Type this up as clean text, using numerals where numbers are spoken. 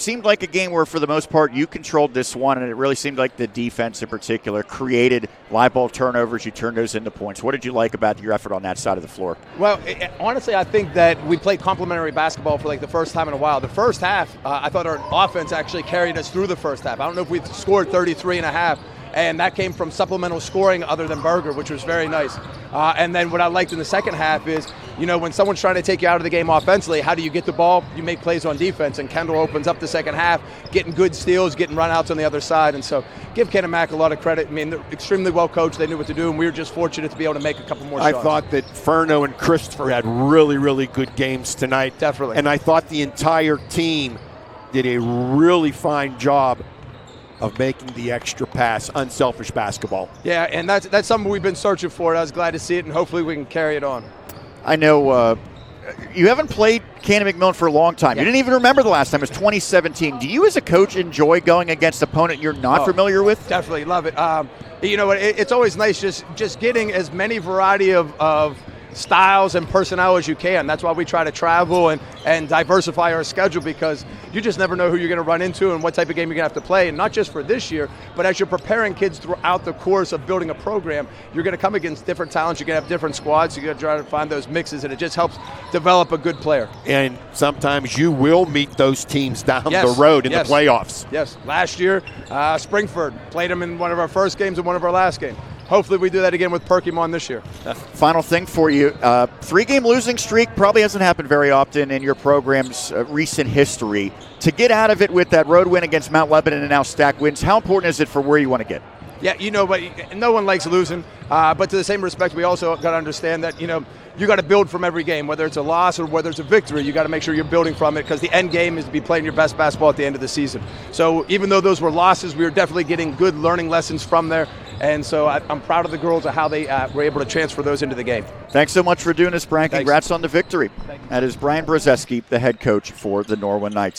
seemed like a game where, for the most part, you controlled this one, and it really seemed like the defense in particular created live ball turnovers. You turned those into points. What did you like about your effort on that side of the floor? Well, honestly, I think that we played complementary basketball for like the first time in a while. The first half, I thought our offense actually carried us through the first half. I don't know if we scored 33 and a half. And that came from supplemental scoring other than Berger, which was very nice. And then what I liked in the second half is, when someone's trying to take you out of the game offensively, how do you get the ball? You make plays on defense. And Kendall opens up the second half, getting good steals, getting runouts on the other side. And so give Canon-Mac a lot of credit. I mean, they're extremely well coached. They knew what to do, and we were just fortunate to be able to make a couple more shots. I thought that Furno and Christopher had really, really good games tonight. Definitely. And I thought the entire team did a really fine job of making the extra pass, unselfish basketball. Yeah, and that's something we've been searching for. I was glad to see it, and hopefully we can carry it on. I know you haven't played Canon-McMillan for a long time. Yeah. You didn't even remember the last time. It was 2017. Do you as a coach enjoy going against an opponent you're not familiar with? Definitely, love it. It's always nice just getting as many variety of styles and personnel as you can. That's why we try to travel and diversify our schedule, because you just never know who you're going to run into and what type of game you're going to have to play. And not just for this year, but as you're preparing kids throughout the course of building a program, you're going to come against different talents. You're going to have different squads. You're going to try to find those mixes, and it just helps develop a good player. And sometimes you will meet those teams down the road in the playoffs. Yes. Last year, Springford played them in one of our first games and one of our last games. Hopefully we do that again with Perkymon this year. Final thing for you, 3-game losing streak probably hasn't happened very often in your program's recent history. To get out of it with that road win against Mount Lebanon and now stack wins, how important is it for where you want to get? Yeah, but no one likes losing. But to the same respect, we also got to understand that, you got to build from every game, whether it's a loss or whether it's a victory. You got to make sure you're building from it, because the end game is to be playing your best basketball at the end of the season. So even though those were losses, we were definitely getting good learning lessons from there. And so I'm proud of the girls of how they were able to transfer those into the game. Thanks so much for doing this, Brian. Thanks. Congrats on the victory. That is Brian Brozeski, the head coach for the Norwin Knights.